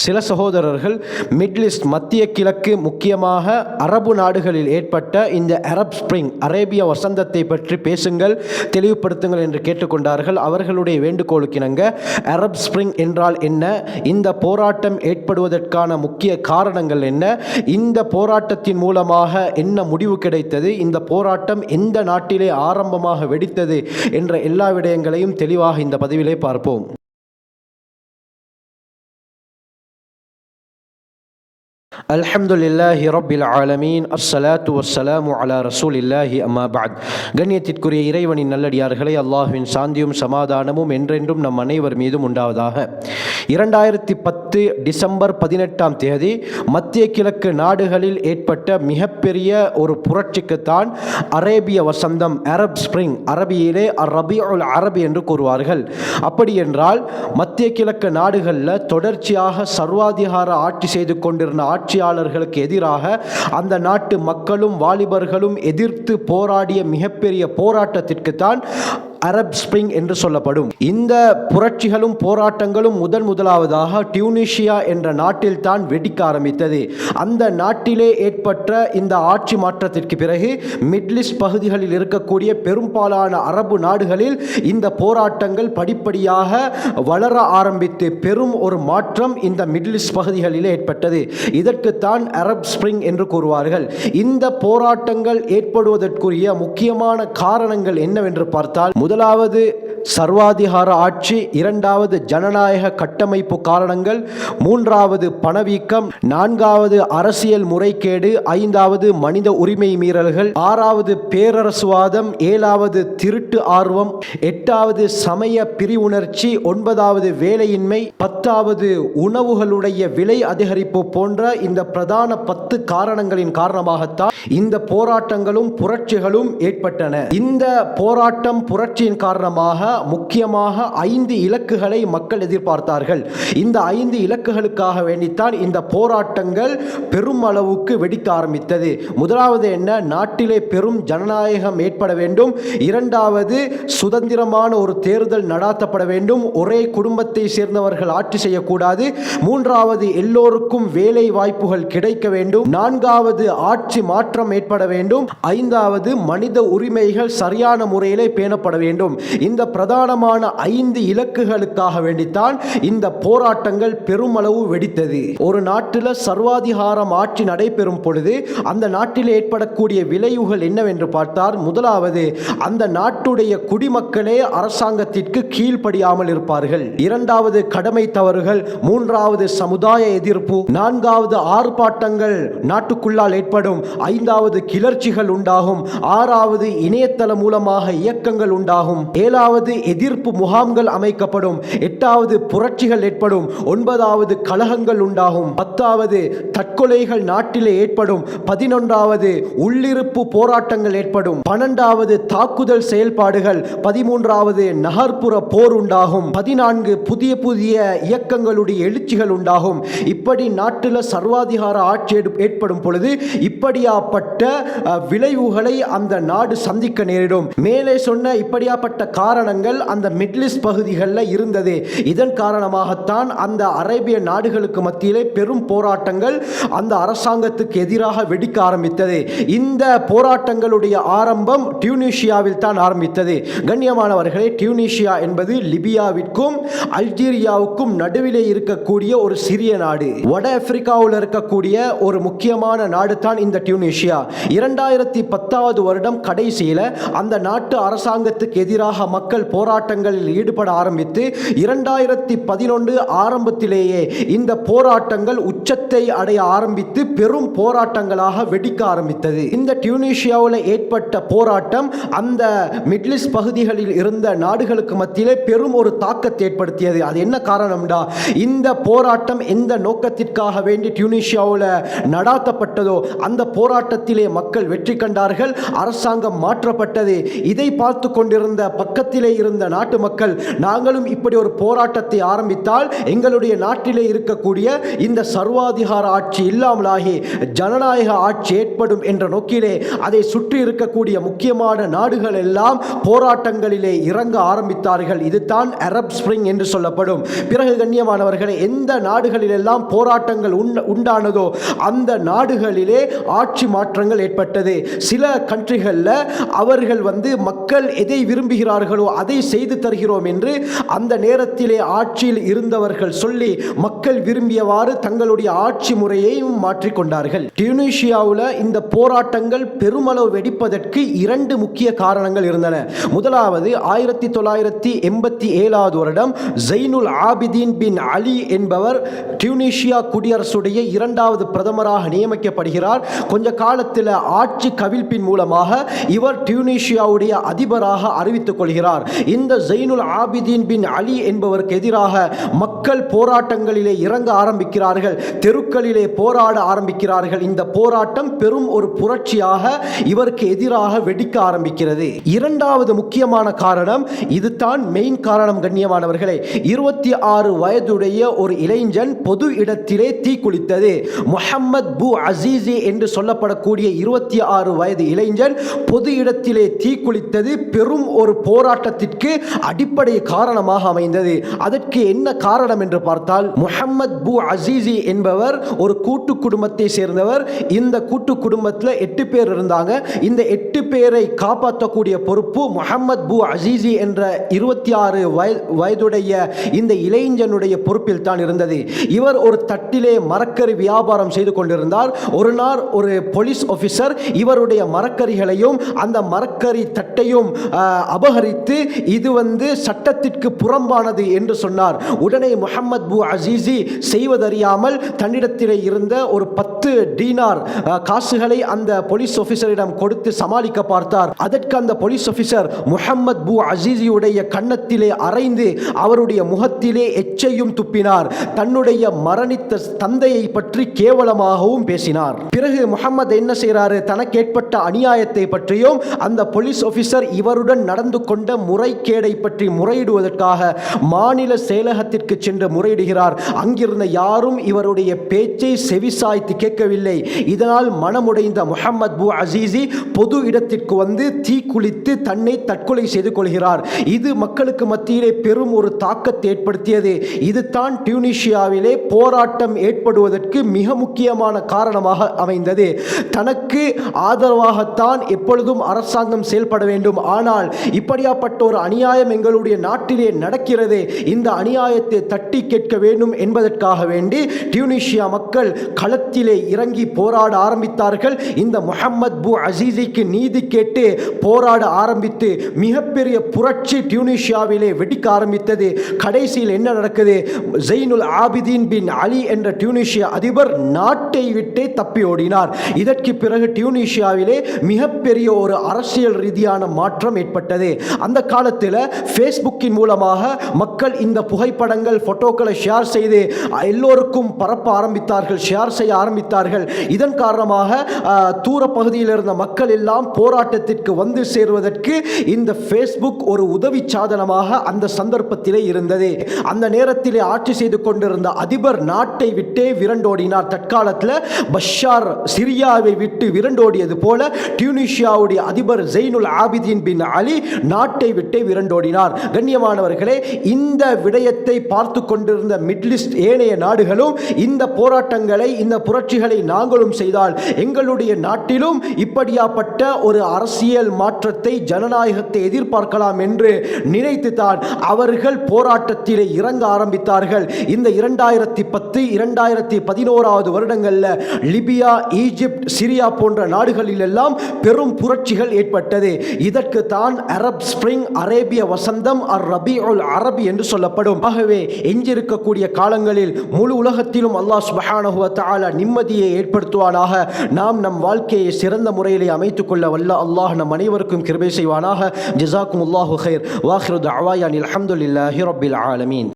சில சகோதரர்கள் middle east மத்திய கிழக்கு முக்கியமாக அரபு நாடுகளில் ஏற்பட்ட இந்த அரப் ஸ்பிரிங் அரேபிய வசந்தத்தை பற்றி பேசுங்கள், தெளிவுபடுத்துங்கள் என்று கேட்டுக்கொண்டார்கள். அவர்களுடைய வேண்டுகோளுக்கிணங்க அரப் ஸ்பிரிங் என்றால் என்ன, இந்த போராட்டம் ஏற்படுவதற்கான முக்கிய காரணங்கள் என்ன, இந்த போராட்டத்தின் மூலமாக என்ன முடிவு கிடைத்தது, இந்த போராட்டம் எந்த நாட்டிலே ஆரம்பமாக வெடித்தது என்ற எல்லா விடயங்களையும் தெளிவாக இந்த பதிவிலே பார்ப்போம். அல்ஹம்துலில்லாஹி ரப்பில் ஆலமீன், அஸ்ஸலாத்து வஸ்ஸலாமு அலா ரசூலில்லாஹி அம்மா பஅத். கண்ணியத்திற்குரிய இறைவனின் நல்லடியார்களே, அல்லாஹ்வின் சாந்தியும் சமாதானமும் என்றென்றும் நம் அனைவர் மீதும் உண்டாவதாக. 2010 டிசம்பர் 18ஆம் தேதி மத்திய கிழக்கு நாடுகளில் ஏற்பட்ட மிகப்பெரிய ஒரு புரட்சிக்குத்தான் அரேபிய வசந்தம், அரப் ஸ்பிரிங், அரபியிலே ரபியுல் அரபி என்று கூறுவார்கள். அப்படி என்றால் மத்திய கிழக்கு நாடுகளில் தொடர்ச்சியாக சர்வாதிகார ஆட்சி செய்து கொண்டிருந்த ஆட்சியாளர்களுக்கு எதிராக அந்த நாட்டு மக்களும் வாலிபர்களும் எதிர்த்து போராடிய மிகப்பெரிய போராட்டத்திற்குத்தான் அரப் ஸ்பிரிங் என்று சொல்லப்படும். இந்த புரட்சிகளும் போராட்டங்களும் முதலாவதாக டியூனிஷியா என்ற நாட்டில் தான் வெடிக்க ஆரம்பித்தது. அந்த நாட்டிலே ஏற்பட்ட இந்த ஆட்சி மாற்றத்திற்கு பிறகு மிடில் ஈஸ்ட் பகுதிகளில் இருக்கக்கூடிய பெரும்பாலான அரபு நாடுகளில் இந்த போராட்டங்கள் படிப்படியாக வளர ஆரம்பித்து பெரும் ஒரு மாற்றம் இந்த மிடில் ஈஸ்ட் பகுதிகளிலே ஏற்பட்டது. இதற்குத்தான் அரப் ஸ்பிரிங் என்று கூறுவார்கள். இந்த போராட்டங்கள் ஏற்படுவதற்குரிய முக்கியமான காரணங்கள் என்னவென்று பார்த்தால், முதலாவது சர்வாதிகார ஆட்சி, இரண்டாவது ஜனநாயக கட்டமைப்பு காரணங்கள், மூன்றாவது பணவீக்கம், நான்காவது அரசியல் முறைகேடு, ஐந்தாவது மனித உரிமை மீறல்கள், ஆறாவது பேரரசுவாதம், ஏழாவது திருட்டு ஆர்வம், எட்டாவது சமய பிரிவுணர்ச்சி, ஒன்பதாவது வேலையின்மை, பத்தாவது உணவுகளுடைய விலை அதிகரிப்பு போன்ற இந்த பிரதான 10 காரணங்களின் காரணமாகத்தான் இந்த போராட்டங்களும் புரட்சிகளும் ஏற்பட்டன. இந்த போராட்டம் புரட்சியின் காரணமாக முக்கியமாக 5 இலக்குகளை மக்கள் எதிர்பார்த்தார்கள். இந்த 5 இலக்குகளுக்காக வேண்டித்தான் இந்த போராட்டங்கள் பெரும் அளவுக்கு வெடிக்க ஆரம்பித்தது. முதலாவது என்ன, நாட்டிலே பெரும் ஜனநாயகம் ஏற்பட வேண்டும். இரண்டாவது சுதந்திரமான ஒரு தேர்தல் நடாத்தப்பட வேண்டும். ஒரே குடும்பத்தை சேர்ந்தவர்கள் ஆட்சி செய்யக்கூடாது. மூன்றாவது எல்லோருக்கும் வேலை வாய்ப்புகள் கிடைக்க வேண்டும். நான்காவது ஆட்சி மாற்றம் ஏற்பட வேண்டும். ஐந்தாவது மனித உரிமைகள் சரியான முறையிலே பேணப்பட வேண்டும். இந்த பிரதானமான 5 இலக்குகளுக்காக வேண்டித்தான் இந்த போராட்டங்கள் பெருமளவு வெடித்தது. ஒரு நாட்டில் சர்வாதிகாரம் ஆட்சி நடைபெறும் பொழுது அந்த நாட்டில் ஏற்படக்கூடிய விளைவுகள் என்னவென்று பார்த்தால், முதலாவது அந்த நாட்டுடைய குடிமக்களே அரசாங்கத்திற்கு கீழ்ப்படியாமல் இருப்பார்கள். இரண்டாவது கடமை தவறுகள், மூன்றாவது சமுதாய எதிர்ப்பு, நான்காவது ஆர்ப்பாட்டங்கள் நாட்டுக்குள்ளால் ஏற்படும், ஐந்தாவது கிளர்ச்சிகள் உண்டாகும், ஆறாவது இணையதள மூலமாக இயக்கங்கள் உண்டாகும், ஏழாவது எதிர்ப்பு முகாம்கள் அமைக்கப்படும், எட்டாவது புரட்சிகள் ஏற்படும், ஒன்பதாவது கலகங்கள் உண்டாகும், பத்தாவது தற்கொலைகள் நாட்டிலே ஏற்படும், 11வது உள்ளிருப்பு போராட்டங்கள் ஏற்படும், 12வது தாக்குதல் செயல்பாடுகள், 13வது நகர்ப்புற போர் உண்டாகும், 14 புதிய இயக்கங்களுடைய எழுச்சிகள் உண்டாகும். இப்படி நாட்டில் சர்வாதிகார ஆட்சி ஏற்படும் பொழுது இப்படியாப்பட்ட விளைவுகளை அந்த நாடு சந்திக்க நேரிடும். மேலே சொன்ன இப்படியாப்பட்ட காரணங்கள் அந்த மிடில் ஈஸ்ட் பகுதிகளில் இருந்தது. இதன் காரணமாகத்தான் அந்த அரேபிய நாடுகளுக்கு மத்தியிலே பெரும் போராட்டங்கள் அந்த அரசாங்கத்துக்கு எதிராக வெடிக்க ஆரம்பித்தது. இந்த போராட்டங்களுடைய ஆரம்பம் டியூனிஷியாவில் தான் ஆரம்பித்தது. கண்ணியமானவர்களே, டியூனிஷியா என்பது லிபியாவிற்கும் அல்ஜீரியாவுக்கும் நடுவிலே இருக்கக்கூடிய ஒரு சிறிய நாடு. வட ஆப்பிரிக்காவில் இருக்கக்கூடிய ஒரு முக்கியமான நாடு தான் இந்த டியூனிஷியா. 2010வது வருடம் கடைசியில் அந்த நாட்டு அரசாங்கத்துக்கு எதிராக மக்கள் போராட்டங்களில் ஈடுபட ஆரம்பித்து 2011 ஆரம்பத்திலேயே இந்த போராட்டங்கள் உச்சத்தை அடைய ஆரம்பித்து பெரும் போராட்டங்களாக வெடிக்க ஆரம்பித்தது. இந்த டியூனிஷியாவில் ஏற்பட்ட போராட்டம் அந்த மிடில் ஈஸ்ட் பகுதிகளில் இருந்த நாடுகளுக்கு மத்தியிலே பெரும் ஒரு தாக்கத்தை ஏற்படுத்தியது. அது என்ன காரணம்டா, இந்த போராட்டம் எந்த நோக்கத்திற்காக வேண்டி டியூனிஷியாவில் நடாத்தப்பட்டதோ அந்த போராட்டத்திலே மக்கள் வெற்றி கண்டார்கள், அரசாங்கம் மாற்றப்பட்டது. இதை பார்த்து கொண்டிருந்த பக்கத்திலே இருந்த நாட்டு மக்கள், நாங்களும் இப்படி ஒரு போராட்டத்தை ஆரம்பித்தால் எங்களுடைய நாட்டிலே இருக்கக்கூடிய இந்த சர்வ சர்வாதிகார ஆட்சி இல்லாமலாகி ஜனநாயக ஆட்சி ஏற்படும் என்ற நோக்கிலே அதை சுற்றி இருக்கக்கூடிய முக்கியமான நாடுகள் எல்லாம் போராட்டங்களிலே இறங்க ஆரம்பித்தார்கள். இதுதான் அரப் ஸ்பிரிங் என்று சொல்லப்படும். பிறகு கண்ணியமானவர்களே, எந்த நாடுகளிலெல்லாம் போராட்டங்கள் உண்டானதோ அந்த நாடுகளிலே ஆட்சி மாற்றங்கள் ஏற்பட்டது. சில கண்ட்ரிகளில் அவர்கள் மக்கள் எதை விரும்புகிறார்களோ அதை செய்து தருகிறோம் என்று அந்த நேரத்திலே ஆட்சியில் இருந்தவர்கள் சொல்லி மக்கள் விரும்பியவாறு தங்களுடைய ஆட்சி முறையையும் மாற்றிக்கொண்டார்கள். டியூனிஷியாவில் இந்த போராட்டங்கள் பெருமளவு வெடிப்பதற்கு 2 முக்கிய காரணங்கள் இருந்தன. முதலாவது, 1987 வருடம் ஜைனுல் ஆபிதீன் பின் அலி என்பவர் டியூனிஷியா குடியரசுடைய 2வது பிரதமராக நியமிக்கப்படுகிறார். கொஞ்ச காலத்தில் ஆட்சி கவிழ்ப்பின் மூலமாக இவர் டியூனிஷியாவுடைய அதிபராக அறிவித்துக் கொள்கிறார். இந்த ஜைனுல் ஆபிதீன் பின் அலி என்பவருக்கு எதிராக மக்கள் போராட்டங்களிலே இறங்க ஆரம்பிக்கிறார்கள், தெருக்களிலே போராட ஆரம்பிக்கிறார்கள். இந்த போராட்டம் பெரும் ஒரு புரட்சியாக இவருக்கு எதிராக வெடிக்க ஆரம்பிக்கிறது. 2வது முக்கியமான காரணம், இதுதான் மெயின் காரணம் கண்ணியமானவர்களே, 26 வயதுடைய ஒரு இளைஞன் பொது இடத்திலே தீக்குளித்தது. முஹம்மத் பூ அசீசி என்று சொல்லப்படக்கூடிய 26 வயது இளைஞன் பொது இடத்திலே தீக்குளித்தது பெரும் ஒரு போராட்டத்திற்கு அடிப்படை காரணமாக அமைந்தது. அதற்கு என்ன காரணம் என்று பார்த்தால், முஹம்மத் பூ அசீசி என்பவர் ஒரு கூட்டு குடும்பத்தை சேர்ந்தவர். இந்த கூட்டு குடும்பத்தில் 8 பேர் இருந்தாங்க. இந்த 8 பேரை காப்பாற்றக்கூடிய பொறுப்பு முஹம்மத் பூ அசீசி என்ற 26 வயதுடைய இந்த இளைஞனுடைய பொறுப்பில் தான் இருந்தது. இவர் ஒரு தட்டிலே மரக்கறி வியாபாரம் செய்து கொண்டிருந்தார். ஒரு நாள் ஒரு போலீஸ் ஆபீசர் இவருடைய மரக்கறிகளையும் அந்த மரக்கறி தட்டையும் அபகரித்து இது சட்டத்திற்கு புறம்பானது என்று சொன்னார். உடனே முஹம்மத் பூ அசீசி செய்வதறியாமல் தன்னிடத்திலே இருந்த ஒரு 10 டீனார் காசுகளை அந்த போலீஸ் ஆபீசரிடம் கொடுத்து சமாளிக்க பார்த்தார். அதற்கு அந்த போலீஸ் ஆபீசர் முஹம்மத் பூ அசீசியுடைய கன்னத்திலே அறைந்து அவருடைய முகத்திலே எச்சையும் துப்பினார். தன்னுடைய மரணித்த தந்தையை பற்றி கேவலமாகவும் பேசினார். பிறகு முஹம்மத் என்ன செய்கிறாரு, தனக்கு ஏற்பட்ட அநியாயத்தை பற்றியும் அந்த போலீஸ் ஆபீசர் இவருடன் நடந்து கொண்ட முறைகேடை பற்றி முறையிடுவதற்காக மாநில செயலகத்திற்கு சென்று முறையிடுகிறார். அங்கிருந்த யாரும் இவருடைய பேச்சை செவிசாய்த்து கேட்கவில்லை. இதனால் மனமுடைந்த முஹம்மத் பூ அசீசி பொது இடத்திற்கு தீக்குளித்து தன்னை தற்கொலை செய்து கொள்கிறார். இது மக்களுக்கு மத்தியிலே பெரும் ஒரு தாக்கத்தை ஏற்படுத்தியது. இதுதான் டியூனிஷியாவிலே போராட்டம் ஏற்படுவதற்கு மிக முக்கியமான காரணமாக அமைந்தது. தனக்கு ஆதரவாகத்தான் எப்பொழுதும் அரசாங்கம் செயல்பட வேண்டும். ஆனால் இப்படியாப்பட்ட ஒரு அநியாயம் எங்களுடைய நாட்டிலே நடக்கிறது, இந்த அநியாயத்தை தட்டி கேட்க வேண்டும் என்பதற்காக வேண்டி டியூனிஷியா மக்கள் களத்திலே இறங்கி போராட ஆரம்பித்தார்கள். இந்த முஹம்மத் பூ அசீசிக்கு நீதி கேட்டு போராட ஆரம்பித்து மிகப்பெரிய புரட்சி டியூனிஷியாவிலே வெடிக்க ஆரம்பித்தது. கடைசியில் என்ன நடக்குது, ஜைனுல் ஆபிதீன் பின் அலி என்ற டியூனிஷியா அதிபர் நாட்டை விட்டே தப்பி ஓடினார். இதற்கு பிறகு டியூனிஷியாவிலே மிகப்பெரிய ஒரு அரசியல் ரீதியான மாற்றம் ஏற்பட்டது. அந்த காலத்தில் ஃபேஸ்புக்கின் மூலமாக மக்கள் இந்த புகைப்படங்கள் போட்டோக்களை ஷேர் செய்து எல்லோருக்கும் பரப்ப ஆரம்பித்தார்கள், ஷேர் செய்ய ஆரம்பித்தார்கள். இதன் காரணமாக தூர பகுதியில் இருந்த மக்கள் எல்லாம் போராட்டத்திற்கு வந்து சேருவதற்கு இந்த ஃபேஸ்புக் ஒரு உதவி சாதனமாக அந்த சந்தர்ப்பத்திலே இருந்தது. அந்த நேரத்திலே ஆட்சி செய்து கொண்டிருந்த அதிபர் நாட்டை விட்டே விரண்டோடினார். தற்காலத்தில் பஷார் சிரியாவை விட்டு விரண்டோடியது போல டியூனிஷியாவுடைய அதிபர் ஜைனுல் ஆபிதீன் பின் அலி நாட்டை விட்டே விரண்டோடினார். கண்ணியமானவர்களே, இந்த விடயத்தை பார்த்து கொண்டிருந்த மிடில் ஈஸ்ட் ஏனைய நாடுகளும் இந்த போராட்டங்களை, இந்த புரட்சிகளை நாங்களும் செய்தால் எங்களுடைய நாட்டிலும் இப்படியாப்பட்ட ஒரு அரசியல் மாற்றத்தை, ஜனநாயகத்தை எதிர்பார்க்கலாம் என்று நினைத்துத்தான் அவர்கள் போராட்டத்திலே இறங்க ஆரம்பித்தார்கள். இந்த 2010, 2011 வருடங்களில் லிபியா, ஈஜிப்ட், சிரியா போன்ற நாடுகளில் எல்லாம் பெரும் புரட்சிகள் ஏற்பட்டது. இதற்கு தான் அரப் ஸ்பிரிங், அரேபிய வசந்தம், ரபீஉல் அரபி என்று சொல்லப்படும். ஆகவே எஞ்சிருக்கக்கூடிய காலங்களில் முழு உலகத்திலும் அல்லாஹ் சுப்ஹானஹு வ தஆலா நிம்மதியை ஏற்படுத்துவானாக. நாம் நம் வாழ்க்கையை சிறந்த முறையிலே அமைத்துக் கொள்ள வல்ல அல்லாஹ் நம் அனைவருக்கும் கிருபை செய்வானாக. ஜஸாக்குமுல்லாஹு கைர். வாஹிரு தஅவானா அல்ஹம்துலில்லாஹி ரப்பில் ஆலமீன்.